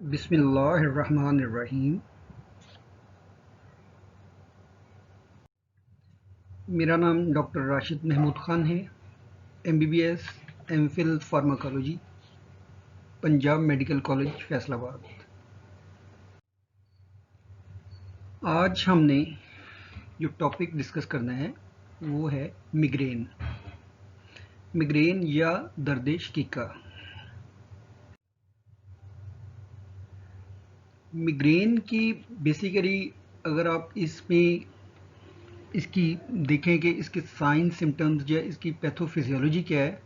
बिस्मिल्लाहिर्रहमानिर्रहीम। मेरा नाम डॉक्टर राशिद महमूद ख़ान है। MBBS MPhil pharmacology, Punjab medical college Faisalabad. आज हमने जो टॉपिक डिस्कस करना है वो है मिग्रेन। मिग्रेन या दर्द शकीका। मिग्रेन की बेसिकली अगर आप इसकी देखें कि इसके साइन सिम्टम्स या इसकी पैथोफिजियोलॉजी क्या है,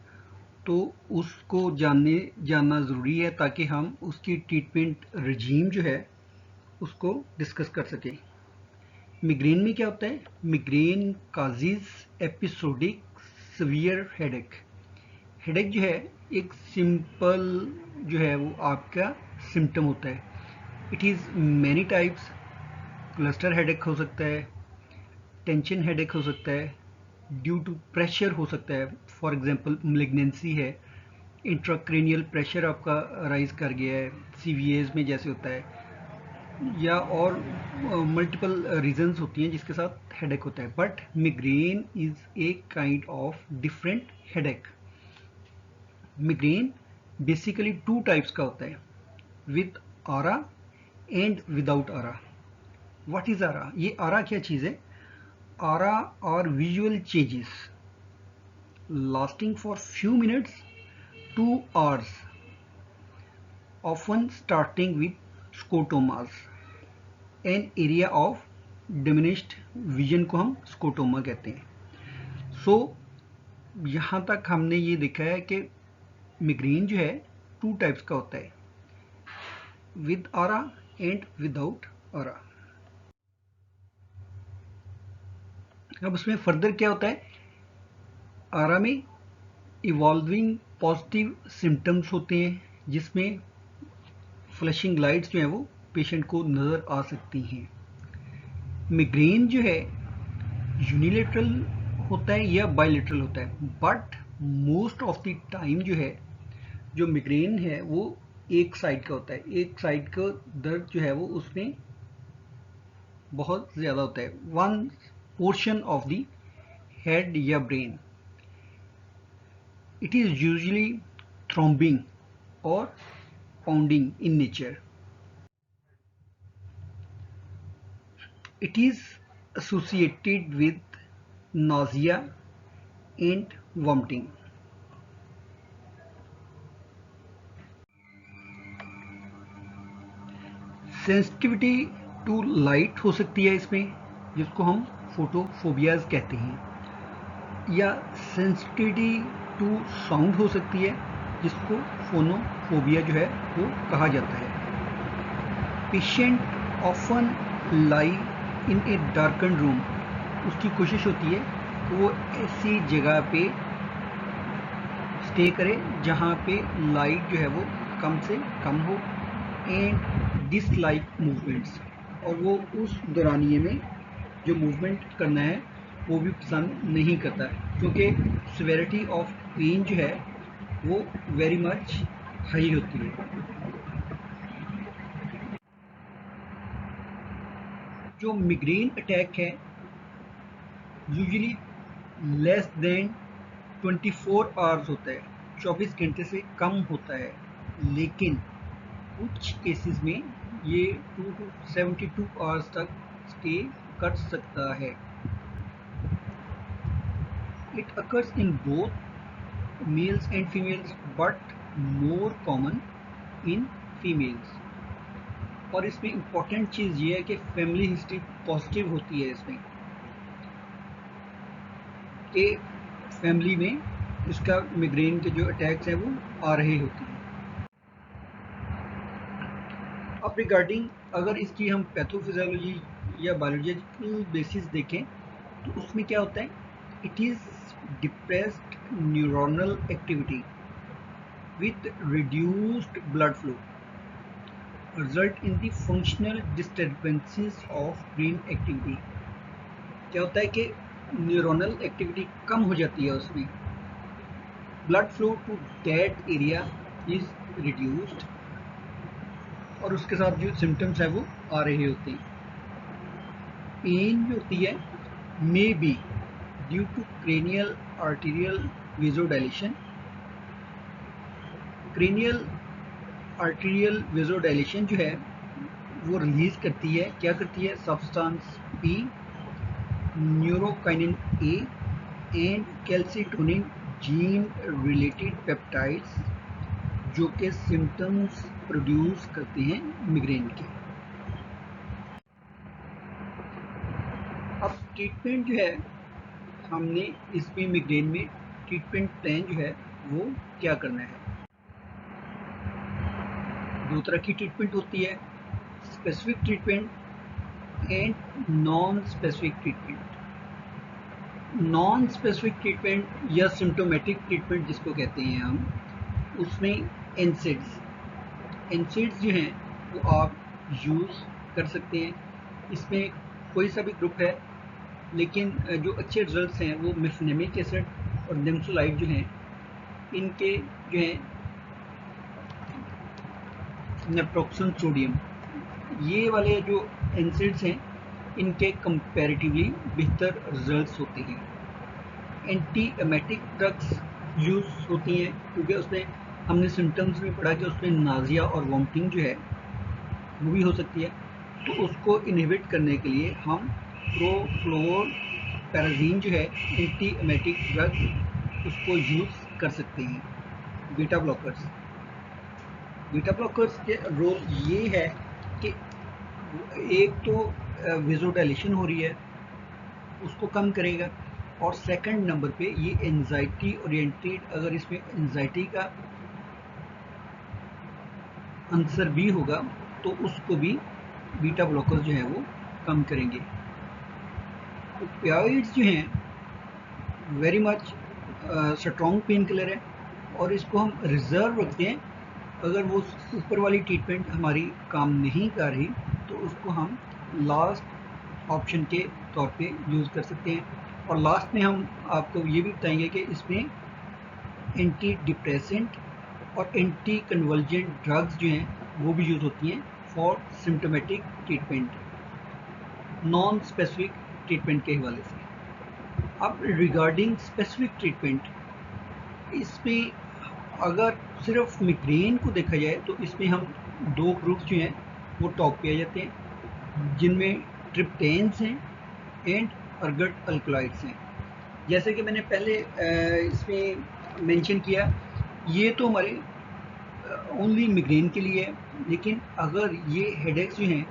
तो उसको जानना ज़रूरी है ताकि हम उसकी ट्रीटमेंट रजीम जो है उसको डिस्कस कर सकें। मिग्रेन में क्या होता है? Migraine causes episodic severe headache. Headache जो है एक सिंपल जो है वो आपका सिम्टम होता है। It is many types. Cluster headache हो सकता है, टेंशन हेडेक हो सकता है, ड्यू टू प्रेशर हो सकता है, फॉर एग्जांपल मैलिग्नेंसी है, इंट्राक्रेनियल प्रेशर आपका राइज कर गया है CVAs में जैसे होता है, या और मल्टीपल रीजंस होती हैं जिसके साथ हेडेक होता है। But migraine is a kind of different headache. Migraine basically two types का होता है, with aura and without aura. What is aura? ये आरा क्या चीज़ है? Aura are visual changes lasting for few minutes to hours, often starting with scotomas, an area of diminished vision को हम scotoma कहते हैं। सो यहाँ तक हमने ये देखा है कि मिग्रेन जो है टू टाइप्स का होता है, विद आरा एंड विदाउट आरा। अब उसमें फर्दर क्या होता है? आरा में इवॉल्विंग पॉजिटिव सिम्टम्स होते हैं जिसमें फ्लैशिंग लाइट्स जो है वो पेशेंट को नज़र आ सकती हैं। मिग्रेन जो है यूनिलेटरल होता है या बायलेटरल होता है, but most of the time जो है जो मिग्रेन है वो एक साइड का होता है। एक साइड का दर्द जो है वो उसमें बहुत ज़्यादा होता है, one portion of the head या brain. It is usually throbbing और pounding in nature. It is associated with nausea and vomiting. Sensitivity to light हो सकती है इसमें, जिसको हम फोटोफोबियाज कहते हैं, या सेंसिटिविटी टू साउंड हो सकती है जिसको फोनोफोबिया जो है वो कहा जाता है। पेशेंट ऑफन लाई इन ए डार्कन रूम। उसकी कोशिश होती है कि वो ऐसी जगह पे स्टे करे जहाँ पे लाइट जो है वो कम से कम हो, एंड डिसलाइक मूवमेंट्स। और वो उस दौरानिए में जो मूवमेंट करना है वो भी पसंद नहीं करता है, क्योंकि सिवियरिटी ऑफ पेन जो है वो वेरी मच हाई होती है। जो मिग्रेन अटैक है यूजुअली लेस देन 24 आवर्स होता है, 24 घंटे से कम होता है, लेकिन कुछ केसेस में ये 2 to 72 आवर्स तक स्टे कर सकता है। It occurs in both mails and females, but more common in females. और इसमें इम्पॉर्टेंट चीज़ ये है कि फैमिली हिस्ट्री पॉजिटिव होती है इसमें, कि फैमिली में इसका मिग्रेन के जो अटैक्स हैं वो आ रहे होते हैं। अब रिगार्डिंग अगर इसकी हम पैथोफिजियोलॉजी या बायोलॉजिकल बेसिस देखें तो उसमें क्या होता है? It is depressed neuronal activity with reduced blood flow result in the functional disturbances of brain activity। क्या होता है कि न्यूरोनल एक्टिविटी कम हो जाती है, उसमें blood flow to that area is reduced, और और उसके साथ जो सिम्टम्स है वो आ रहे होते हैं। पेन जो होती है may be due to cranial arterial vasodilation. Cranial arterial vasodilation जो है वो रिलीज करती है, क्या करती है, substance P, neurokinin A and calcitonin gene related peptides, जो कि सिम्टम्स प्रोड्यूस करते हैं मिग्रेन के। अब ट्रीटमेंट जो है, हमने इसमें मिग्रेन में ट्रीटमेंट प्लान जो है वो क्या करना है। दो तरह की ट्रीटमेंट होती है, specific treatment and non specific treatment. Non specific treatment या सिम्टोमेटिक ट्रीटमेंट जिसको कहते हैं हम, उसमें एनसेड्स जो हैं वो आप यूज़ कर सकते हैं। इसमें कोई सा भी ग्रुप है, लेकिन जो अच्छे रिजल्ट्स हैं वो मेफनेमिक एसिड और निम्सोलाइड जो हैं, इनके जो हैं नेप्रोक्सन सोडियम, ये वाले जो एनसेड्स हैं इनके कंपैरेटिवली बेहतर रिजल्ट्स होते हैं। एंटी एमेटिक ड्रग्स यूज़ होती हैं, क्योंकि उसमें हमने सिम्टम्स में पढ़ा कि उसमें नाजिया और वॉमिटिंग जो है वो भी हो सकती है, तो उसको इनहिबिट करने के लिए हम प्रोफ्लोरपेराजीन जो है एंटी एमेटिक ड्रग, उसको यूज़ कर सकते हैं। बीटा ब्लॉकर्स के रोल ये है कि एक तो वेजोडाइलेशन हो रही है उसको कम करेगा, और सेकंड नंबर पे ये एंजाइटी ओरिएंटेड, अगर इसमें एंजाइटी का आंसर भी होगा तो उसको भी बीटा ब्लॉकर्स जो है वो कम करेंगे। ओपियोइड्स जो हैं very much strong pain killer है, और इसको हम रिजर्व रखते हैं। अगर वो ऊपर वाली ट्रीटमेंट हमारी काम नहीं कर रही तो उसको हम लास्ट ऑप्शन के तौर पे यूज़ कर सकते हैं। और लास्ट में हम आपको ये भी बताएंगे कि इसमें एंटी डिप्रेसेंट और एंटी कन्वर्जेंट ड्रग्स जो हैं वो भी यूज़ होती हैं for symptomatic treatment, non specific treatment के हवाले से। अब रिगार्डिंग स्पेसिफिक ट्रीटमेंट, इसमें अगर सिर्फ मिग्रेन को देखा जाए तो इसमें हम दो ग्रुप्स जो हैं वो टॉप पे आ जाते हैं, जिनमें ट्रिप्टेन्स हैं एंड अर्गट अल्कलॉइड्स हैं। जैसे कि मैंने पहले इसमें मेंशन किया, ये तो हमारे ओनली मिग्रेन के लिए है, लेकिन अगर ये हेडेक्स जो हैं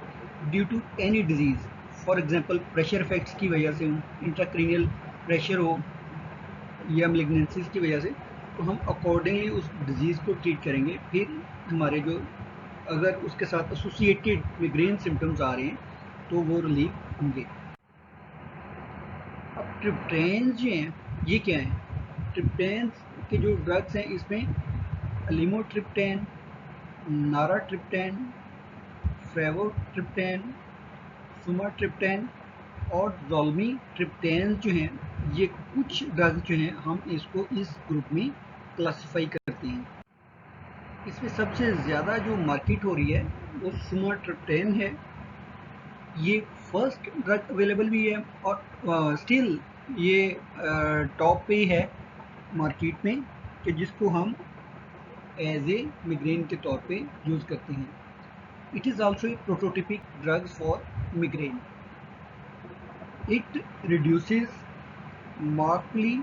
due to any disease, for example pressure effects की वजह से हो, इंट्राक्रेनियल प्रेशर हो या मैलिग्नेंसीज की वजह से, तो हम अकॉर्डिंगली उस डिजीज़ को ट्रीट करेंगे। फिर हमारे जो अगर उसके साथ एसोसिएटेड मिग्रेन सिम्टम्स आ रहे हैं तो वो रिलीव होंगे। अब ट्रिप्टेन्स जो हैं ये क्या हैं? ट्रिप्टेन्स के जो ड्रग्स हैं इसमें लिमोट्रिप्टेन, नाराट्रिप्टेन, फेवोट्रिप्टेन, सुमाट्रिप्टेन और ज़ोल्मीट्रिप्टेन जो हैं, ये कुछ ड्रग्स जो हैं हम इसको इस ग्रुप में क्लासिफाई करते हैं। इसमें सबसे ज़्यादा जो मार्केट हो रही है वो सुमाट्रिप्टेन है। ये फर्स्ट ड्रग अवेलेबल भी है और स्टिल ये टॉप पे है मार्केट में, कि जिसको हम एज ए मिग्रेन के तौर पे यूज़ करते हैं। It is also a prototypic drugs for migraine. It reduces markedly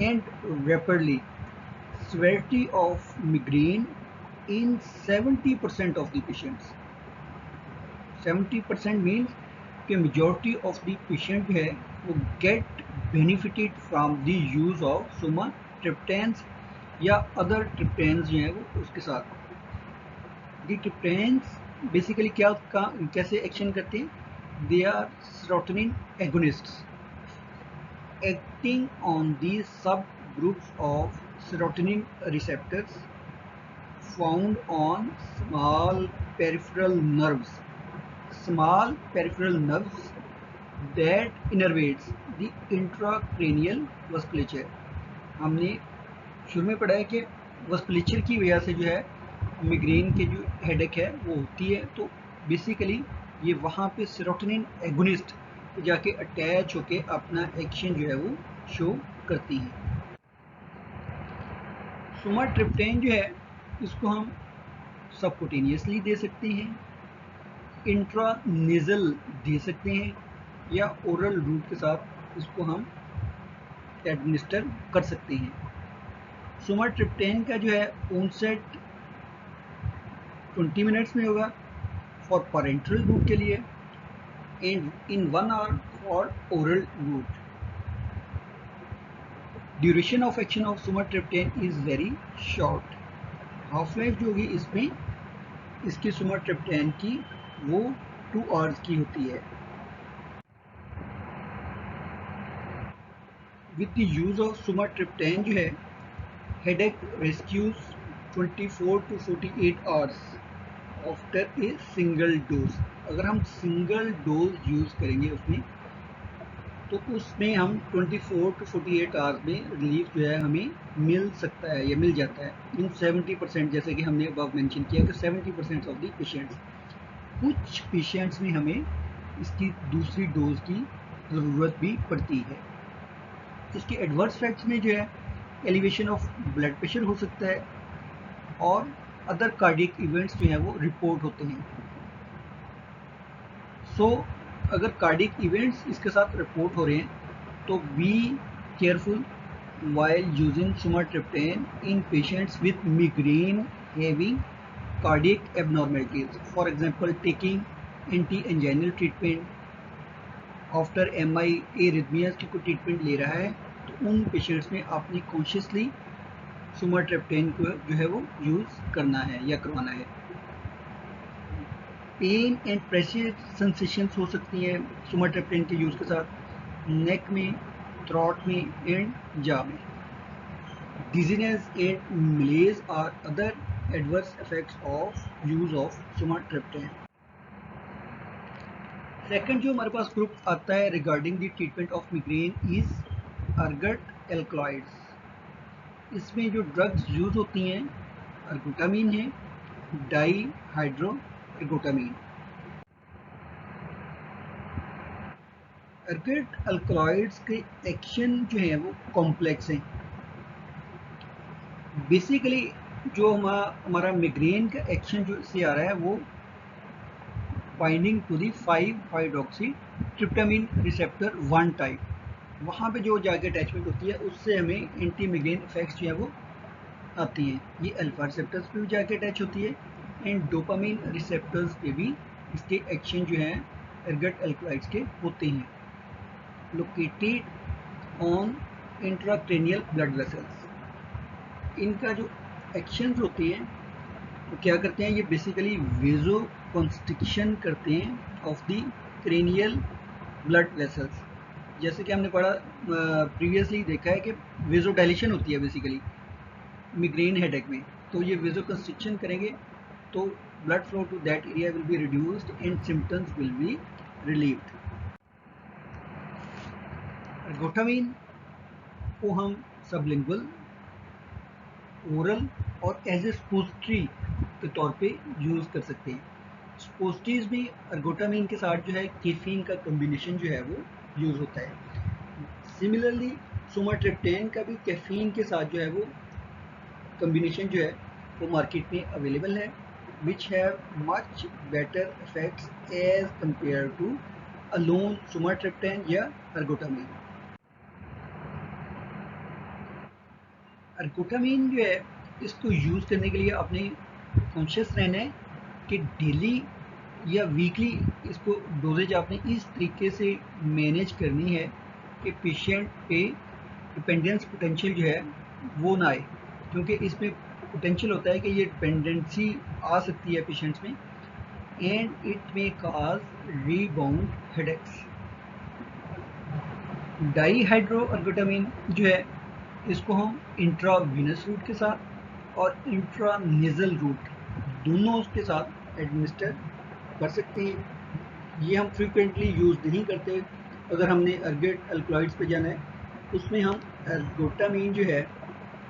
and rapidly severity of migraine in 70% of the patients. 70% means कि majority of the patient है वो get benefited from the use of sumatriptans या other triptans जो हैं वो उसके साथ। The triptans basically कैसे एक्शन करते हैं? They are serotonin agonists acting on these subgroups of serotonin receptors found on small peripheral nerves that innervates the intracranial vasculature। हमने शुरू में पढ़ा है कि वस्कुलेचर की वजह से जो है मिग्रेन के जो हेडेक है वो होती है, तो बेसिकली ये वहाँ पे सेरोटोनिन एगोनिस्ट जाके अटैच होके अपना एक्शन जो है वो शो करती है। सुमाट्रिप्टेन जो है इसको हम सबकुटेनियसली दे सकते हैं, इंट्रानेजल दे सकते हैं, या ओरल रूट के साथ इसको हम एडमिनिस्टर कर सकते हैं। सुमाट्रिप्टेन का जो है ऑनसेट 20 मिनट्स में होगा फॉर पैरेंटल रूट के लिए, and in 1 hour for oral route. Duration of action of sumatriptan is very short. Half life जो होगी इसमें इसकी सुमाट्रिप्टेन की वो 2 आवर्स की होती है। विद द यूज ऑफ सुमाट्रिप्टेन जो है headache rescues 24 to 48 hours after a single dose. अगर हम सिंगल डोज यूज करेंगे उसमें तो उसमें हम 24 to 48 आवर्स में रिलीफ जो है हमें मिल सकता है या मिल जाता है इन 70%, जैसे कि हमने अबव मेंशन किया कि 70% ऑफ द पेशेंट्स। कुछ पेशेंट्स में हमें इसकी दूसरी डोज की ज़रूरत भी पड़ती है। इसके एडवर्स इफेक्ट्स में जो है एलिवेशन ऑफ ब्लड प्रेशर हो सकता है और अदर कार्डियक इवेंट्स जो हैं वो रिपोर्ट होते हैं। सो अगर कार्डियक इवेंट्स इसके साथ रिपोर्ट हो रहे हैं तो be careful while using sumatriptan in patients with migraine having cardiac abnormalities. For example, taking anti-anginal treatment after MI arrhythmias की कोई ट्रीटमेंट ले रहा है तो उन पेशेंट्स में आपने कॉन्शियसली सुमाट्रिप्टेन को जो है वो यूज़ करना है या करवाना है। पेन एंड प्रेशर सेंसेशंस हो सकती हैं सुमाट्रिप्टेन के यूज़ के साथ नेक में, थ्रोट में एंड जा में। Dizziness and malaise are other adverse effects of use of sumatriptan. Second जो हमारे पास ग्रुप आता है regarding the treatment of migraine is ergot alkaloids. इसमें जो ड्रग्स यूज होती हैं अर्गोटामीन है, डाई हाइड्रो अर्गोटामीन। अर्गट एल्कलॉइड्स के एक्शन जो है वो कॉम्प्लेक्स हैं। बेसिकली जो हमारा मिग्रेन का एक्शन जो इससे आ रहा है वो बाइंडिंग टू दी 5-हाइड्रोक्सी रिसेप्टर 1 टाइप, वहाँ पे जो जाके अटैचमेंट होती है उससे हमें एंटी मिग्रेन इफेक्ट्स जो है वो आती हैं। ये अल्फा रिसेप्टर्स पे भी जाके अटैच होती है एंड डोपामिन रिसेप्टर्स पे भी इसके एक्शन जो हैं अर्गट एल्कलॉइड्स के होते हैं। Located on intracranial blood vessels. इनका जो एक्शंस होते हैं तो क्या करते हैं, ये बेसिकली वेजो कॉन्स्ट्रिक्शन करते हैं of the cranial blood vessels. जैसे कि हमने पढ़ा प्रीवियसली देखा है कि वेजो डायलेशन होती है बेसिकली मिग्रेन हेडेक में, तो ये वेजो कॉन्स्ट्रिक्शन करेंगे तो blood flow to that area will be reduced and symptoms will be relieved. Ergotamine को हम सबलिंगुअल, ओरल और एज ए स्पोस्ट्री के तौर पे यूज़ कर सकते हैं। स्पोस्ट्रीज भी अर्गोटामीन के साथ जो है कैफीन का कॉम्बिनेशन जो है वो यूज़ होता है। सिमिलरली सुमाट्रिप्टेन का भी कैफीन के साथ जो है वो कॉम्बिनेशन जो है वो मार्केट में अवेलेबल है, which have much better effects as compare to alone sumatriptan या अर्गोटामीन। अर्गोटामीन जो है इसको यूज़ करने के लिए आपने कॉन्शियस रहना है कि डेली या वीकली इसको डोजेज आपने इस तरीके से मैनेज करनी है कि पेशेंट पे डिपेंडेंस पोटेंशियल जो है वो ना आए, क्योंकि इसमें पोटेंशियल होता है कि ये डिपेंडेंसी आ सकती है पेशेंट्स में and it may cause rebound headaches. Dihydroergotamine जो है इसको हम इंट्रावीनस रूट के साथ और इंट्रानेजल रूट दोनों के साथ एडमिनिस्टर कर सकते हैं। ये हम फ्रीक्वेंटली यूज़ नहीं करते। अगर हमने अर्गट एल्कलॉइड्स पे जाना है उसमें हम अर्गोटामीन जो है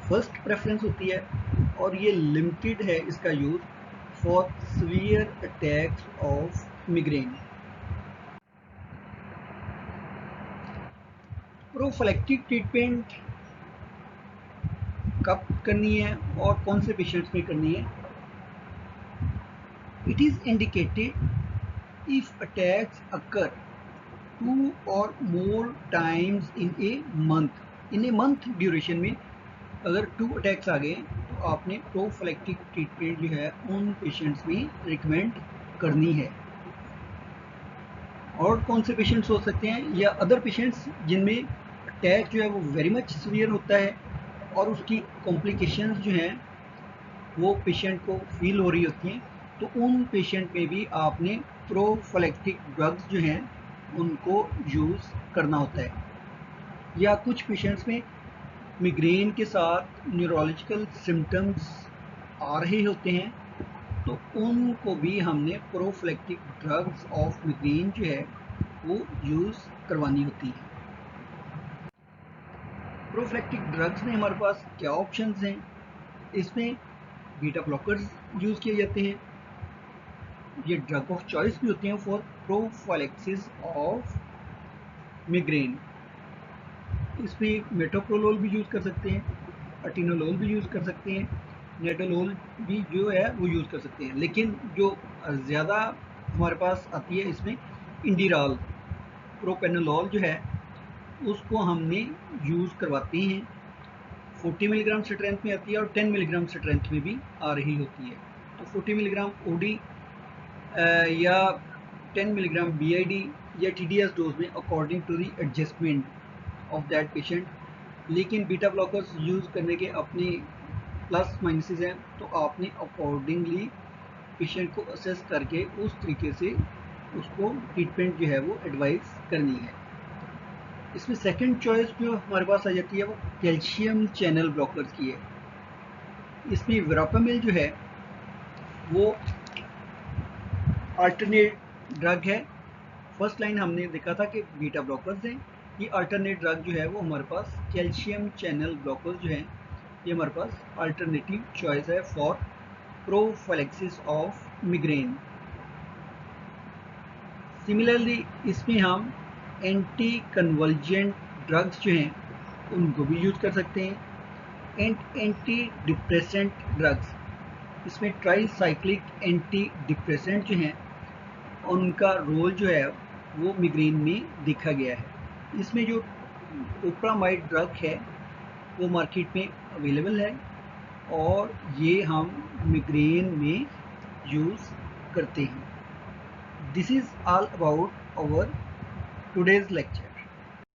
फर्स्ट प्रेफरेंस होती है और ये लिमिटेड है इसका use for severe attacks of migraine. Prophylactic treatment कब करनी है और कौन से पेशेंट्स में करनी है? It is indicated if attacks occur 2 और more times in a month duration में अगर 2 अटैक्स आ गए तो आपने प्रोफिलैक्टिक ट्रीटमेंट जो है उन पेशेंट्स में रिकमेंड करनी है। और कौन से पेशेंट्स हो सकते हैं? या अदर पेशेंट्स जिनमें अटैक जो है वो वेरी मच सीवियर होता है और उसकी कॉम्प्लिकेशंस जो हैं वो पेशेंट को फील हो रही होती हैं, तो उन पेशेंट में भी आपने प्रोफिलैक्टिक ड्रग्स जो हैं उनको यूज़ करना होता है। या कुछ पेशेंट्स में मिग्रेन के साथ न्यूरोलॉजिकल सिम्टम्स आ रहे होते हैं, तो उनको भी हमने प्रोफिलैक्टिक ड्रग्स ऑफ मिग्रेन जो है वो यूज़ करवानी होती है। प्रोफिलैक्टिक ड्रग्स में हमारे पास क्या ऑप्शंस हैं? इसमें बीटा ब्लॉकर्स यूज़ किए जाते हैं। ये ड्रग ऑफ चॉइस भी होते हैं फॉर प्रोफिलैक्सिस ऑफ मिग्रेन। इसमें मेटोप्रोलोल भी यूज़ कर सकते हैं, अटिनोलोल भी यूज़ कर सकते हैं, नेटोलोल भी जो है वो यूज़ कर सकते हैं। लेकिन जो ज़्यादा हमारे पास आती है इसमें इंडिराल, प्रोपेनोलोल जो है उसको हमने यूज़ करवाते हैं। 40 मिलीग्राम स्ट्रेंथ में आती है और 10 मिलीग्राम स्ट्रेंथ में भी आ रही होती है। तो 40 मिलीग्राम ओडी या 10 मिलीग्राम बीआईडी या टीडीएस डोज में according to the adjustment of that patient. लेकिन बीटा ब्लॉकर्स यूज़ करने के अपने प्लस माइनसेस हैं, तो आपने अकॉर्डिंगली पेशेंट को असेस करके उस तरीके से उसको ट्रीटमेंट जो है वो एडवाइस करनी है। इसमें सेकंड चॉइस जो हमारे पास आ जाती है वो कैल्शियम चैनल ब्लॉकर्स की है। इसमें वेरापामिल जो है वो अल्टरनेट ड्रग है। फर्स्ट लाइन हमने देखा था कि बीटा ब्लॉकर्स हैं, ये अल्टरनेट ड्रग जो है वो हमारे पास कैल्शियम चैनल ब्लॉकर्स जो हैं ये हमारे पास अल्टरनेटिव चॉइस है for prophylaxis of migraine. Similarly इसमें हम एंटी कन्वर्जेंट ड्रग्स जो हैं उनको भी यूज कर सकते हैं। एंटी डिप्रेसेंट ड्रग्स, इसमें ट्राईसाइक्लिक एंटी डिप्रेसेंट जो हैं उनका रोल जो है वो मिग्रेन में देखा गया है। इसमें जो ओप्रामाइड ड्रग है वो मार्केट में अवेलेबल है और ये हम मिग्रेन में यूज़ करते हैं। This is all about our today's lecture.